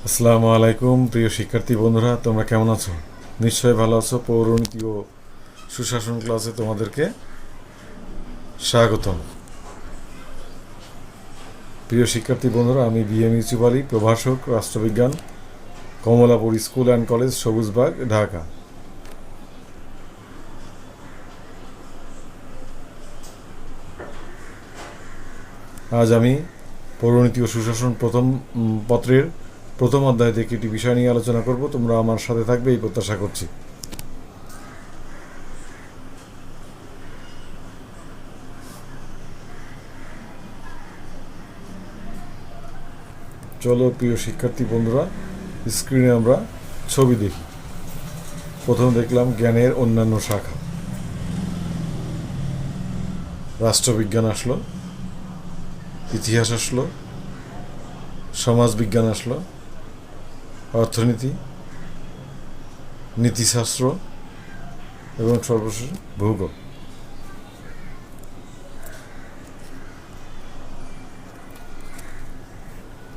আসসালামু আলাইকুম প্রিয় শিক্ষার্থী বন্ধুরা, তোমরা কেমন আছো? নিশ্চয়ই ভালো আছো। পৌরনীতি ও সুশাসন ক্লাসে তোমাদেরকে স্বাগতম। প্রিয় শিক্ষার্থী বন্ধুরা, আমি বিএম ইউসুফ আলী, প্রভাষক, রাষ্ট্রবিজ্ঞান, Kamalapur school and college, Sabujbagh, Dhaka. আজ আমি পৌরনীতি ও সুশাসন প্রথম পত্রের প্রথম অধ্যায় থেকে একটি বিষয় নিয়ে আলোচনা করব। তোমরা আমার সাথে থাকবে এই প্রত্যাশা করছি। চলো প্রিয় শিক্ষার্থী বন্ধুরা, স্ক্রিনে আমরা ছবি দেখি। প্রথম দেখলাম জ্ঞানের অন্যান্য শাখা। রাষ্ট্রবিজ্ঞান আসলো, ইতিহাস আসলো, সমাজবিজ্ঞান আসলো, অর্থনীতি, নীতিশাস্ত্র এবং সর্বশেষ ভূগোল।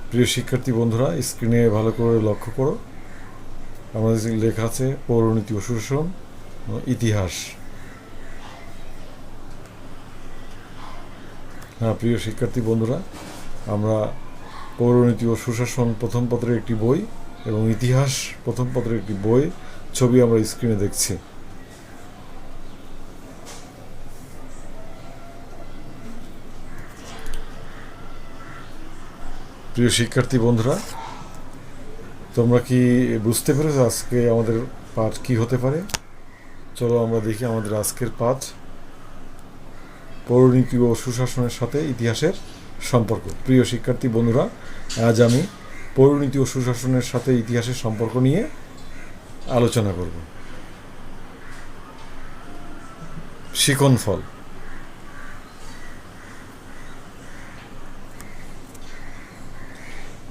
প্রিয় শিক্ষার্থী বন্ধুরা, স্ক্রিনে ভালো করে লক্ষ্য করো। আমাদের লেখা আছে পৌরনীতি ও সুশাসন, ইতিহাস। হ্যাঁ প্রিয় শিক্ষার্থী বন্ধুরা, আমরা পৌরনীতি ও সুশাসন প্রথম পত্রের একটি বই এবং ইতিহাস প্রথম পত্রের একটি বই ছবি আমরা স্ক্রিনে দেখছি। প্রিয় শিক্ষার্থী বন্ধুরা, তোমরা কি বুঝতে পেরেছো আজকে আমাদের পাঠ কি হতে পারে? চলো আমরা দেখি আমাদের আজকের পাঠ, পৌরনীতি ও সুশাসনের সাথে ইতিহাসের সম্পর্ক। প্রিয় শিক্ষার্থী বন্ধুরা, আজ আমি পৌরনীতি ও সুশাসনের সাথে ইতিহাসের সম্পর্ক নিয়ে আলোচনা করব। শিকনফল।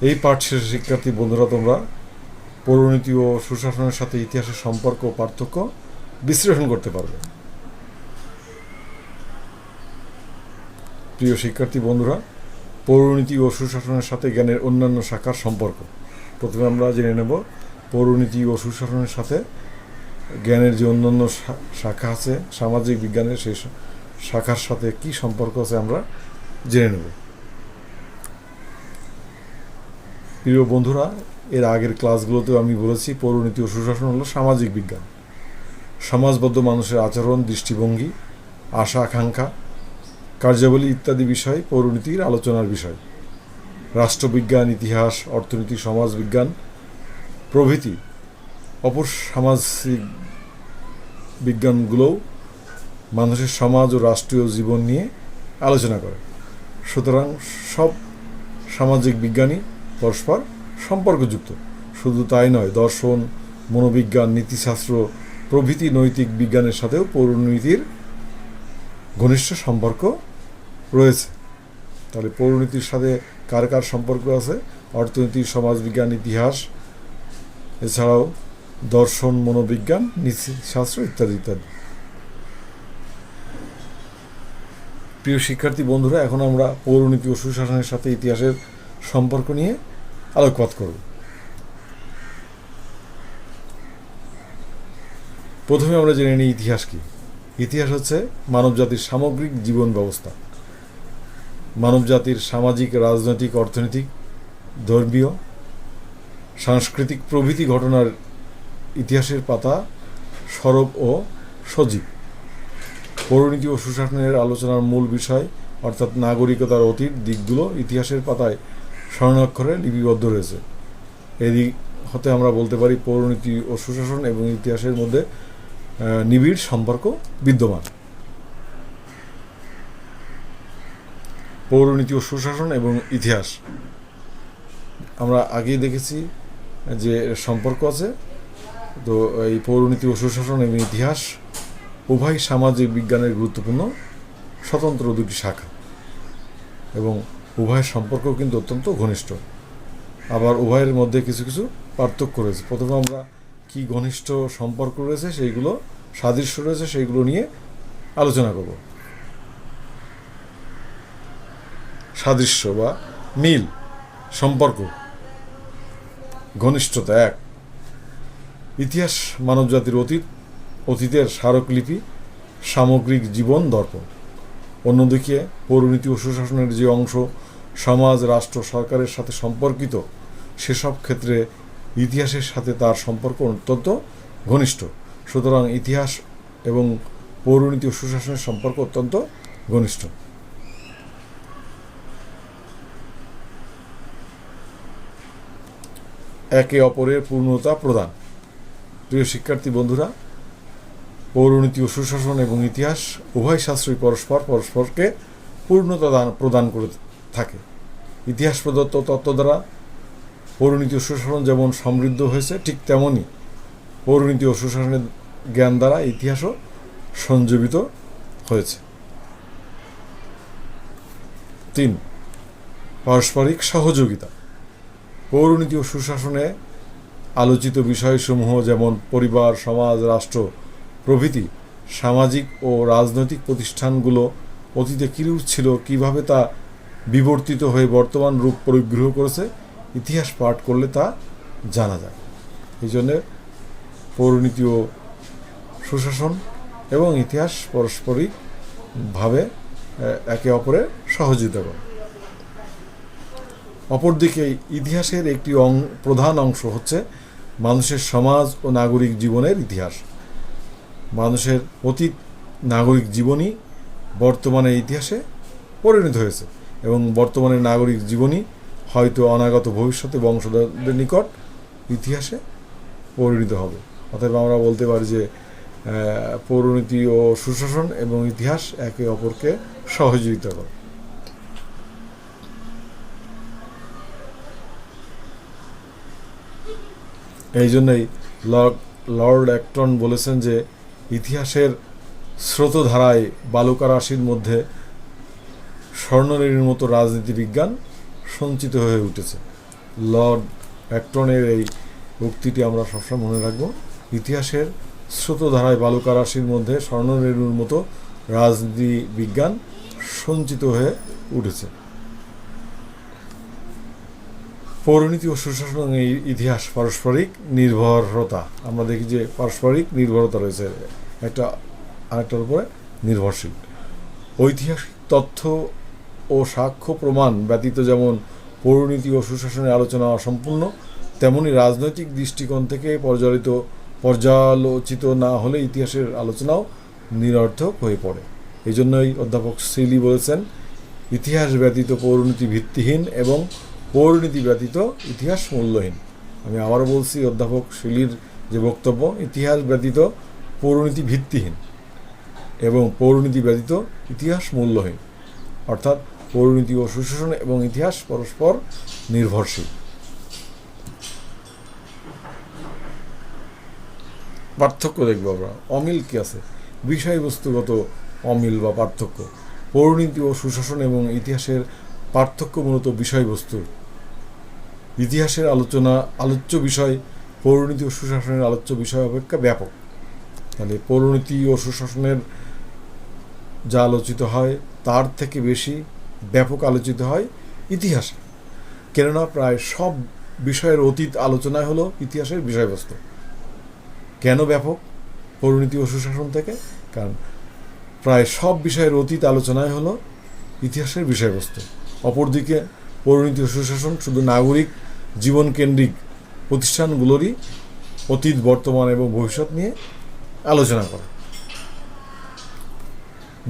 এই পাঠ শেষে শিক্ষার্থী বন্ধুরা, তোমরা পৌরনীতি ও সুশাসনের সাথে ইতিহাসের সম্পর্ক ও পার্থক্য বিশ্লেষণ করতে পারবে। প্রিয় শিক্ষার্থী বন্ধুরা, পৌরনীতি ও সুশাসনের সাথে জ্ঞানের অন্যান্য শাখার সম্পর্ক। প্রথমে আমরা জেনে নেব পৌরনীতি ও সুশাসনের সাথে জ্ঞানের যে অন্যান্য শাখা আছে, সামাজিক বিজ্ঞানের সেই শাখার সাথে কি সম্পর্ক আছে আমরা জেনে নেব। প্রিয় বন্ধুরা, এর আগের ক্লাসগুলোতেও আমি বলেছি পৌরনীতি ও সুশাসন হলো সামাজিক বিজ্ঞান। সমাজবদ্ধ মানুষের আচরণ, দৃষ্টিভঙ্গি, আশা আকাঙ্ক্ষা, কার্যাবলী ইত্যাদি বিষয় পৌরনীতির আলোচনার বিষয়। রাষ্ট্রবিজ্ঞান, ইতিহাস, অর্থনীতি, সমাজবিজ্ঞান প্রভৃতি অপর সামাজিক বিজ্ঞানগুলোও মানুষের সমাজ ও রাষ্ট্রীয় জীবন নিয়ে আলোচনা করে। সুতরাং সব সামাজিক বিজ্ঞানই পরস্পর সম্পর্কযুক্ত। শুধু তাই নয়, দর্শন, মনোবিজ্ঞান, নীতিশাস্ত্র প্রভৃতি নৈতিক বিজ্ঞানের সাথেও পৌরনীতির ঘনিষ্ঠ সম্পর্ক রয়েছে। তাহলে পৌরনীতির সাথে কার কার সম্পর্ক আছে? অর্থনীতি, সমাজবিজ্ঞান, ইতিহাস, এছাড়াও দর্শন, মনোবিজ্ঞান, নীতিশাস্ত্র ইত্যাদি ইত্যাদি। প্রিয় শিক্ষার্থী বন্ধুরা, এখন আমরা পৌরনীতি ও সুশাসনের সাথে ইতিহাসের সম্পর্ক নিয়ে আলোকপাত করব। প্রথমে আমরা জেনে নিই ইতিহাস কি। ইতিহাস হচ্ছে মানবজাতির সামগ্রিক জীবন ব্যবস্থা। মানবজাতির সামাজিক, রাজনৈতিক, অর্থনৈতিক, ধর্মীয়, সাংস্কৃতিক প্রভৃতি ঘটনার ইতিহাসের পাতা সরব ও সজীব। পৌরনীতি ও সুশাসনের আলোচনার মূল বিষয় অর্থাৎ নাগরিকতার অতীত দিকগুলো ইতিহাসের পাতায় স্বর্ণাক্ষরে লিপিবদ্ধ রয়েছে। এদিক হতে আমরা বলতে পারি পৌরনীতি ও সুশাসন এবং ইতিহাসের মধ্যে নিবিড় সম্পর্ক বিদ্যমান। পৌরনীতি ও সুশাসন এবং ইতিহাস আমরা আগেই দেখেছি যে সম্পর্ক আছে। তো এই পৌরনীতি ও সুশাসন এবং ইতিহাস উভয় সামাজিক বিজ্ঞানের গুরুত্বপূর্ণ স্বতন্ত্র দুটি শাখা এবং উভয়ের সম্পর্ক কিন্তু অত্যন্ত ঘনিষ্ঠ। আবার উভয়ের মধ্যে কিছু কিছু পার্থক্য রয়েছে। প্রথমে আমরা কি ঘনিষ্ঠ সম্পর্ক রয়েছে সেইগুলো, সাদৃশ্য রয়েছে সেইগুলো নিয়ে আলোচনা করব। সাদৃশ্য বা মিল সম্পর্ক। ঘনিষ্ঠতা। 1, ইতিহাস মানবজাতির অতীতের স্মারকলিপি, সামগ্রিক জীবন দর্পণ। অন্যদিকে পৌরনীতি ও সুশাসনের যে অংশ সমাজ, রাষ্ট্র, সরকারের সাথে সম্পর্কিত, সেসব ক্ষেত্রে ইতিহাসের সাথে তার সম্পর্ক অত্যন্ত ঘনিষ্ঠ। সুতরাং ইতিহাস এবং পৌরনীতি ও সুশাসনের সম্পর্ক অত্যন্ত ঘনিষ্ঠ। একে অপরের পূর্ণতা প্রদান। প্রিয় শিক্ষার্থী বন্ধুরা, পৌরনীতি ও সুশাসন এবং ইতিহাস উভয় শাস্ত্রই পরস্পরকে পূর্ণতা প্রদান করে থাকে। ইতিহাস প্রদত্ত তত্ত্ব দ্বারা পৌরনীতি ও সুশাসন যেমন সমৃদ্ধ হয়েছে, ঠিক তেমনই পৌরনীতি ও সুশাসনের জ্ঞান দ্বারা ইতিহাসও সঞ্জীবিত হয়েছে। 3, পারস্পরিক সহযোগিতা। পৌরনীতি ও সুশাসনে আলোচিত বিষয়সমূহ যেমন পরিবার, সমাজ, রাষ্ট্র প্রভৃতি সামাজিক ও রাজনৈতিক প্রতিষ্ঠানগুলো অতীতে কীরূপ ছিল, কীভাবে তা বিবর্তিত হয়ে বর্তমান রূপ পরিগ্রহ করেছে, ইতিহাস পাঠ করলে তা জানা যায়। এই জন্যে পৌরনীতি ও সুশাসন এবং ইতিহাস পারস্পরিকভাবে একে অপরের সহযোগিতা করে। অপরদিকে ইতিহাসের একটি প্রধান অংশ হচ্ছে মানুষের সমাজ ও নাগরিক জীবনের ইতিহাস। মানুষের অতীত নাগরিক জীবনই বর্তমানে ইতিহাসে পরিণত হয়েছে এবং বর্তমানের নাগরিক জীবনই হয়তো অনাগত ভবিষ্যতে বংশধরদের নিকট ইতিহাসে পরিণত হবে। অতএব আমরা বলতে পারি যে পৌরনীতি ও সুশাসন এবং ইতিহাস একে অপরকে সহযোগিতা করে। এই জন্যই লর্ড অ্যাক্টন বলেছেন যে ইতিহাসের স্রোতধারায় বালুকা রাশির মধ্যে স্বর্ণরেণুর মতো রাজনীতি বিজ্ঞান সঞ্চিত হয়ে উঠেছে। লর্ড অ্যাক্টনের এই উক্তিটি আমরা সবসময় মনে রাখব। ইতিহাসের স্রোতধারায় বালুকা রাশির মধ্যে স্বর্ণরেণুর মতো রাজনীতি বিজ্ঞান সঞ্চিত হয়ে উঠেছে। পৌরনীতি ও সুশাসন ইতিহাস পারস্পরিক নির্ভরতা। আমরা দেখি যে পারস্পরিক নির্ভরতা রয়েছে, আরেকটার উপরে নির্ভরশীল। ঐতিহাসিক তথ্য ও সাক্ষ্য প্রমাণ ব্যতীত যেমন পৌরনীতি ও সুশাসনের আলোচনা অসম্পূর্ণ, তেমনি রাজনৈতিক দৃষ্টিকোণ থেকে পর্যালোচিত না হলে ইতিহাসের আলোচনাও নিরর্থক হয়ে পড়ে। এই জন্যই অধ্যাপক সিলি বলেছেন, ইতিহাস ব্যতীত পৌরনীতি ভিত্তিহীন এবং পৌরনীতি ব্যতীত ইতিহাস মূল্যহীন। আমি আবারও বলছি, অধ্যাপক সিলির যে বক্তব্য, ইতিহাস ব্যতীত পৌরনীতি ভিত্তিহীন এবং পৌরনীতি ব্যতীত ইতিহাস মূল্যহীন, অর্থাৎ পৌরনীতি ও সুশাসন এবং ইতিহাস পরস্পর নির্ভরশীল। পার্থক্য দেখব আমরা, অমিল কি আছে, বিষয়বস্তুগত অমিল বা পার্থক্য। পৌরনীতি ও সুশাসন এবং ইতিহাসের পার্থক্য মূলত বিষয়বস্তু। ইতিহাসের আলোচ্য বিষয় পৌরনীতি ও সুশাসনের আলোচ্য বিষয় অপেক্ষা ব্যাপক। তাহলে পৌরনীতি ও সুশাসনের যা আলোচিত হয় তার থেকে বেশি ব্যাপক আলোচিত হয় ইতিহাসে। কেননা প্রায় সব বিষয়ের অতীত আলোচনায় হলো ইতিহাসের বিষয়বস্তু। কেন ব্যাপক পৌরনীতি ও সুশাসন থেকে? কারণ প্রায় সব বিষয়ের অতীত আলোচনায় হলো ইতিহাসের বিষয়বস্তু। অপরদিকে পৌরনীতি ও সুশাসন শুধু নাগরিক জীবনকেন্দ্রিক প্রতিষ্ঠানগুলোরই অতীত, বর্তমান এবং ভবিষ্যৎ নিয়ে আলোচনা করে।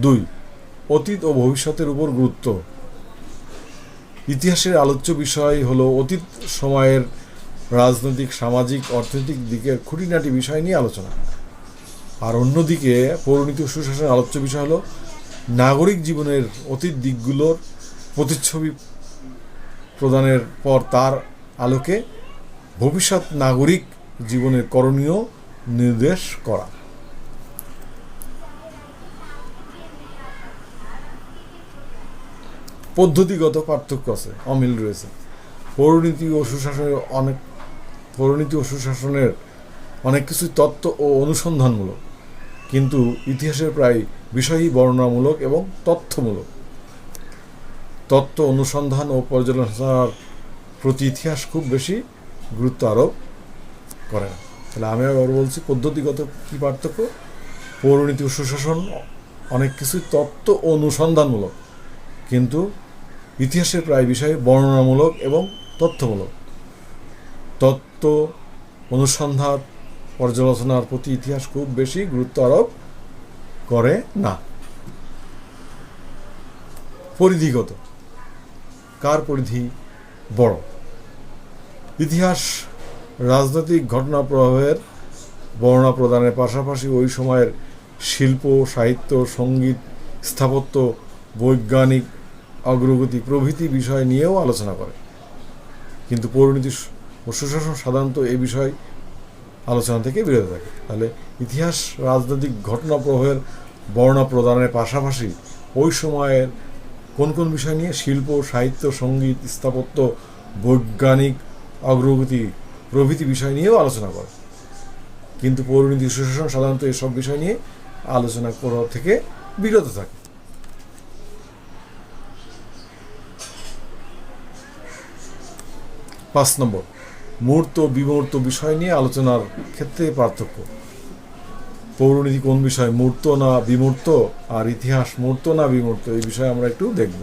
2, অতীত ও ভবিষ্যতের উপর গুরুত্ব। ইতিহাসের আলোচ্য বিষয় হলো অতীত সময়ের রাজনৈতিক, সামাজিক, অর্থনৈতিক দিকের খুঁটিনাটি বিষয় নিয়ে আলোচনা। আর অন্যদিকে পৌরনীতি ও সুশাসনের আলোচ্য বিষয় হলো নাগরিক জীবনের অতীত দিকগুলোর প্রতিচ্ছবি প্রদানের পর তার আলোকে ভবিষ্যৎ নাগরিক জীবনের করণীয় নির্দেশ করা। পদ্ধতিগত পার্থক্য আছে, অমিল রয়েছে। পৌরনীতি ও সুশাসনের অনেক কিছু তত্ত্ব ও অনুসন্ধানমূলক, কিন্তু ইতিহাসের প্রায় বিষয়ই বর্ণনামূলক এবং তথ্যমূলক। তত্ত্ব অনুসন্ধান ও পর্যালোচনার প্রতি ইতিহাস খুব বেশি গুরুত্ব আরোপ করে না। তাহলে আমি আবার বলছি পদ্ধতিগত কী পার্থক্য? পৌরনীতি ও সুশাসন অনেক কিছুই তত্ত্ব অনুসন্ধানমূলক, কিন্তু ইতিহাসের প্রায় বিষয় বর্ণনামূলক এবং তথ্যমূলক। তত্ত্ব অনুসন্ধান পর্যালোচনার প্রতি ইতিহাস খুব বেশি গুরুত্ব আরোপ করে না। পরিধিগত, কার পরিধি বড়? ইতিহাস রাজনৈতিক ঘটনা প্রবাহের বর্ণনা প্রদানের পাশাপাশি ওই সময়ের শিল্প, সাহিত্য, সঙ্গীত, স্থাপত্য, বৈজ্ঞানিক অগ্রগতি প্রভৃতি বিষয় নিয়েও আলোচনা করে। কিন্তু পৌরনীতি ও সুশাসন সাধারণত এই বিষয় আলোচনা থেকে বিরত থাকে। তাহলে ইতিহাস রাজনৈতিক ঘটনা প্রবাহের বর্ণনা প্রদানের পাশাপাশি ওই সময়ের কোন কোন বিষয় নিয়ে? শিল্প, সাহিত্য, সঙ্গীত, স্থাপত্য, বৈজ্ঞানিক অগ্রগতি প্রভৃতি বিষয় নিয়েও আলোচনা করে। কিন্তু পৌরনীতি সুশাসন সাধারণত এসব বিষয় নিয়ে আলোচনা করা থেকে বিরত থাকে। 5 নম্বর, মূর্ত বিমূর্ত বিষয় নিয়ে আলোচনার ক্ষেত্রে পার্থক্য। পৌরনীতি কোন বিষয়, মূর্ত না বিমূর্ত, আর ইতিহাস মূর্ত না বিমূর্ত, এই বিষয়ে আমরা একটু দেখব।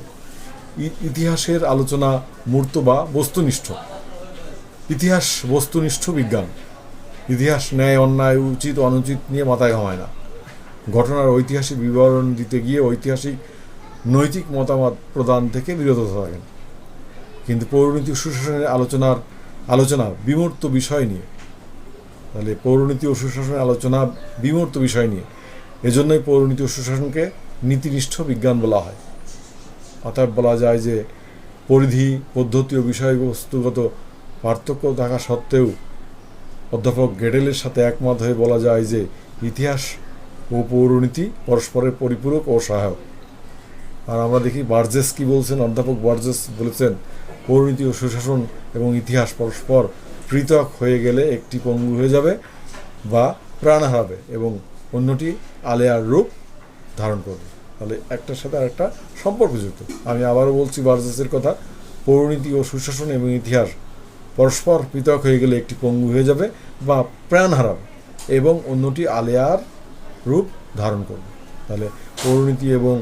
ইতিহাসের আলোচনা মূর্ত বা বস্তুনিষ্ঠ। ইতিহাস বস্তুনিষ্ঠ বিজ্ঞান। ইতিহাস ন্যায় অন্যায়, উচিত অনুচিত নিয়ে মাথায় ঘামায় না। ঘটনার ঐতিহাসিক বিবরণ দিতে গিয়ে ঐতিহাসিক নৈতিক মতামত প্রদান থেকে বিরত থাকেন। কিন্তু পৌরনীতি ও সুশাসনের আলোচনা বিমূর্ত বিষয় নিয়ে। তাহলে পৌরনীতি ও সুশাসনের আলোচনা বিমূর্ত বিষয় নিয়ে, এজন্যই পৌরনীতি ও সুশাসনকে নীতিনিষ্ঠ বিজ্ঞান বলা হয়। অতএব বলা যায় যে পরিধি, পদ্ধতি ও বিষয়বস্তুগত পার্থক্য থাকা সত্ত্বেও অধ্যাপক গেডেলের সাথে একমত হয়ে বলা যায় যে ইতিহাস ও পৌরনীতি পরস্পরের পরিপূরক ও সহায়ক। আর আমরা দেখি বার্জেস কি বলছেন। অধ্যাপক বার্জেস বলেছেন, পৌরনীতি ও সুশাসন এবং ইতিহাস পরস্পর পৃথক হয়ে গেলে একটি পঙ্গু হয়ে যাবে বা প্রাণ হারাবে এবং অন্যটি আলেয়ার রূপ ধারণ করবে। তাহলে একটার সাথে আরেকটা সম্পর্কযুক্ত। আমি আবারও বলছি বার্জেসের কথা, পৌরনীতি ও সুশাসন এবং ইতিহাস পরস্পর পৃথক হয়ে গেলে একটি পঙ্গু হয়ে যাবে বা প্রাণ হারাবে এবং অন্যটি আলেয়ার রূপ ধারণ করবে। তাহলে পৌরনীতি এবং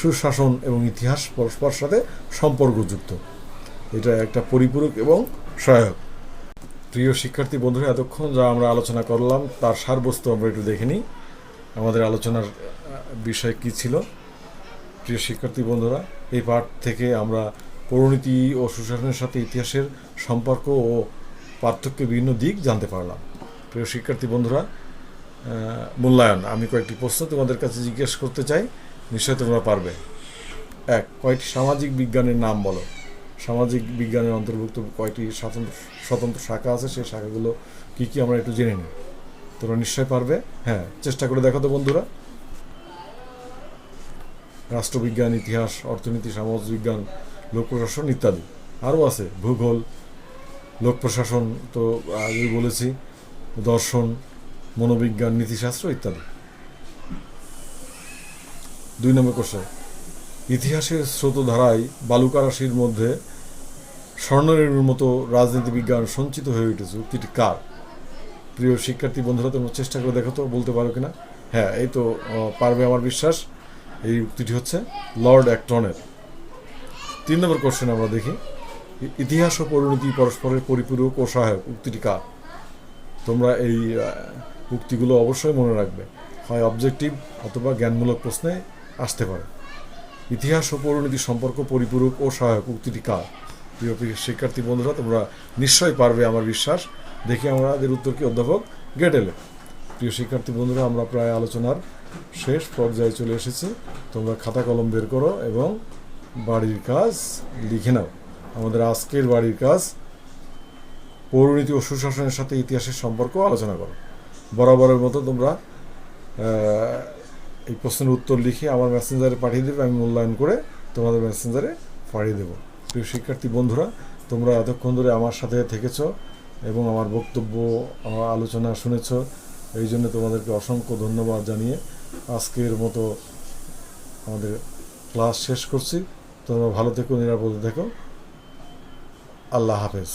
সুশাসন এবং ইতিহাস পরস্পর সাথে সম্পর্কযুক্ত, এটা একটা পরিপূরক এবং সহায়ক। প্রিয় শিক্ষার্থী বন্ধুরা, এতক্ষণ যা আমরা আলোচনা করলাম তার সারবস্তু আমরা একটু দেখে নিই। আমাদের আলোচনার বিষয় কী ছিল? প্রিয় শিক্ষার্থী বন্ধুরা, এই পাঠ থেকে আমরা পৌরনীতি ও সুশাসনের সাথে ইতিহাসের সম্পর্ক ও পার্থক্যের বিভিন্ন দিক জানতে পারলাম। প্রিয় শিক্ষার্থী বন্ধুরা, মূল্যায়ন, আমি কয়েকটি প্রশ্ন তোমাদের কাছে জিজ্ঞেস করতে চাই, নিশ্চয়ই তোমরা পারবে। 1, কয়টি সামাজিক বিজ্ঞানের নাম বলো। সামাজিক বিজ্ঞানের অন্তর্ভুক্ত কয়টি স্বতন্ত্র শাখা আছে, সেই শাখাগুলো কী কী আমরা একটু জেনে নিই। তোমরা নিশ্চয়ই পারবে। হ্যাঁ, চেষ্টা করে দেখো তো বন্ধুরা। রাষ্ট্রবিজ্ঞান, ইতিহাস, অর্থনীতি, সমাজবিজ্ঞান, লোক প্রশাসন ইত্যাদি। আরও আছে ভূগোল, লোক প্রশাসন তো আগেই বলেছি, দর্শন, মনোবিজ্ঞান, নীতিশাস্ত্র ইত্যাদি। 2 নম্বর কোশ্চেন, ইতিহাসের স্রোতধারায় বালুকারাশির মধ্যে স্বর্ণরেণুর মতো রাজনীতি বিজ্ঞান সঞ্চিত হয়ে উঠেছে, উক্তিটি কার? প্রিয় শিক্ষার্থী বন্ধুরা, তোমরা চেষ্টা করে দেখো তো, বলতে পারো কিনা। হ্যাঁ, এই তো পারবে আমার বিশ্বাস। এই উক্তিটি হচ্ছে লর্ড অ্যাক্টনের। 3 নম্বর কোশ্চেন আমরা দেখি, ইতিহাস ও পরিণতি পরস্পরের পরিপূরক ও সহায়ক, উক্তিটি কার? তোমরা এই উক্তিগুলো অবশ্যই মনে রাখবে, হয় অবজেক্টিভ অথবা জ্ঞানমূলক প্রশ্নে আসতে পারে। ইতিহাস ও পরিণতি সম্পর্ক পরিপূরক ও সহায়ক, উক্তিটি কার? প্রিয় শিক্ষার্থী বন্ধুরা, তোমরা নিশ্চয়ই পারবে আমার বিশ্বাস। দেখি আমাদের উত্তর কি অধ্যাপক গেডেলে। প্রিয় শিক্ষার্থী বন্ধুরা, আমরা প্রায় আলোচনার শেষ পর্যায়ে চলে এসেছি। তোমরা খাতা কলম বের করো এবং বাড়ির কাজ লিখে নাও। আমাদের আজকের বাড়ির কাজ, পৌরনীতি ও সুশাসনের সাথে ইতিহাসের সম্পর্ক আলোচনা করো। বরাবরের মতো তোমরা এই প্রশ্নের উত্তর লিখে আমার মেসেঞ্জারে পাঠিয়ে দেবে, আমি মূল্যায়ন করে তোমাদের মেসেঞ্জারে পাঠিয়ে দেবো। প্রিয় শিক্ষার্থী বন্ধুরা, তোমরা এতক্ষণ ধরে আমার সাথে থেকেছ এবং আমার বক্তব্য, আমার আলোচনা শুনেছ, এই জন্য তোমাদেরকে অসংখ্য ধন্যবাদ জানিয়ে আজকের মতো আমাদের ক্লাস শেষ করছি। তোমরা ভালো থেকো, নিরাপদে থেকো। আল্লাহ হাফেজ।